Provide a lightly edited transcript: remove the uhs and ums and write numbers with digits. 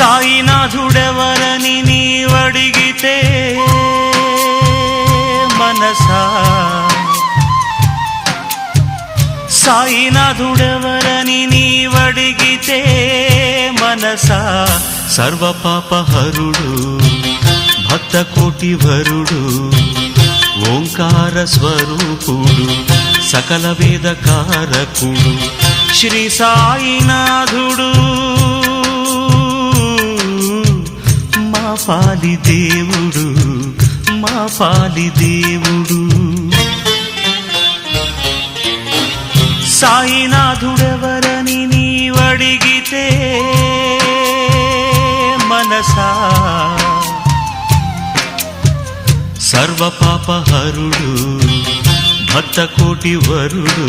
సాయినాథుడెవరని నీవడిగితే మనసా, సాయినాథుడెవరని నీవడిగితే మనసా, సర్వపాపహరుడు భక్తకోటి వరుడు ఓంకార స్వరూపుడు సకల వేదకారకుడు శ్రీ సాయినాథుడు మా పాలి దేవుడు, మా పాలి దేవుడు. సాయినాథుడెవరని నీవడిగితే మనసా, సర్వపాపహరుడు భక్తకోటి వరుడు